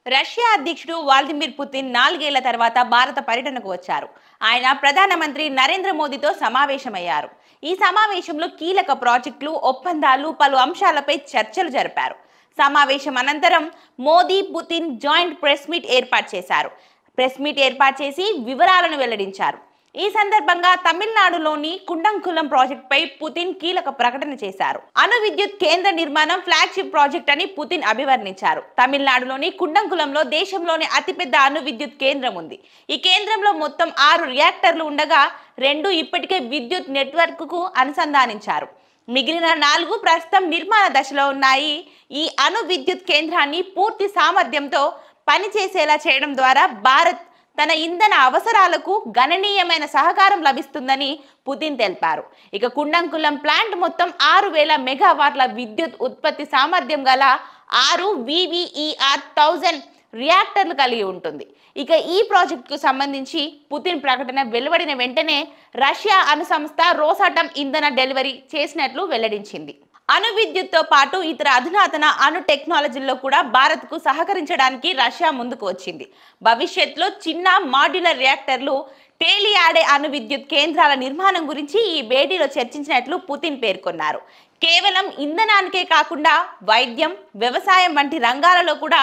Russia అధ్యక్షుడు Vladimir Putin 4 ఏళ్ల తర్వాత భారత పర్యటనకు వచ్చారు. ఆయన ప్రధానమంత్రి నరేంద్ర మోదీతో సమావేశమయ్యారు. ఈ సమావేశంలో కీలక ప్రాజెక్టులు, ఒప్పందాలు, పలు అంశాలపై చర్చలు జరిపారు. సమావేశం అనంతరం Modi, Putin joint press meet ఏర్పాటు చేసి వివరాలను వెల్లడించారు. ఈ సందర్భంగా తమిళనాడులోని కుండంకులం ప్రాజెక్టుపై పుతిన్ కీలక ప్రకటన చేశారు. అణు విద్యుత్ కేంద్ర నిర్మాణం ఫ్లాగ్షిప్ ప్రాజెక్ట్ అని పుతిన్ అభివర్ణించారు. తమిళనాడులోని కుండంకులంలో దేశంలోని అతిపెద్ద అణు విద్యుత్ కేంద్రం ఉంది. ఈ కేంద్రంలో మొత్తం 6 రియాక్టర్లు ఉండగా 2 ఇప్పటికే విద్యుత్ నెట్వర్క్కు అనుసంధానించారు. మిగిలిన 4 ప్రస్తుతం నిర్మాణ దశలో ఉన్నాయి. ఈ అణు విద్యుత్ కేంద్రాన్ని పూర్తి సామర్థ్యంతో పనిచేసేలా చేయడం ద్వారా భారత్ తన ఇంధన అవసరాలకు గణనీయమైన సహకారం లభిస్తుందని పుతిన్ తెలిపారు. ఇక కుండంకులం ప్లాంట్ మొత్తం 6000 మెగావాట్ల విద్యుత్ ఉత్పత్తి సామర్థ్యం గల 6 VVER-1000 రియాక్టర్లు కలిగి ఉంటుంది. ఇక ఈ ప్రాజెక్టుకు సంబంధించి పుతిన్ ప్రకటన వెలువడిన వెంటనే రష్యా అణు సంస్థ రోసాటం ఇంధన డెలివరీ చేసినట్లు వెల్లడించింది. అణు విద్యుత్తో పాటు ఇతర అధునాతన అణు టెక్నాలజీల్లో కూడా భారత్కు సహకరించడానికి రష్యా ముందుకు వచ్చింది. భవిష్యత్తులో చిన్న మాడ్యులర్ రియాక్టర్లు, తేలియాడే అణు విద్యుత్ కేంద్రాల నిర్మాణం గురించి ఈ భేటీలో చర్చించినట్లు పుతిన్ పేర్కొన్నారు. కేవలం ఇంధనానికే కాకుండా వైద్యం, వ్యవసాయం వంటి రంగాలలో కూడా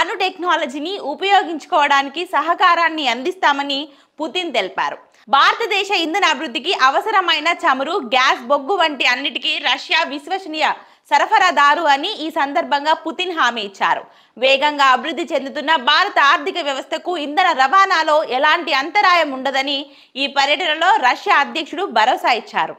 అణు టెక్నాలజీని ఉపయోగించుకోవడానికి సహకారాన్ని అందిస్తామని పుతిన్ తెలిపారు. భారతదేశ ఇంధన అభివృద్ధికి అవసరమైన చమురు, గ్యాస్, బొగ్గు వంటి అన్నిటికీ రష్యా విశ్వసనీయ సరఫరాదారు అని ఈ సందర్భంగా పుతిన్ హామీ ఇచ్చారు. వేగంగా అభివృద్ధి చెందుతున్న భారత ఆర్థిక వ్యవస్థకు ఇంధన రవాణాలో ఎలాంటి అంతరాయం ఉండదని ఈ పర్యటనలో రష్యా అధ్యక్షుడు భరోసా ఇచ్చారు.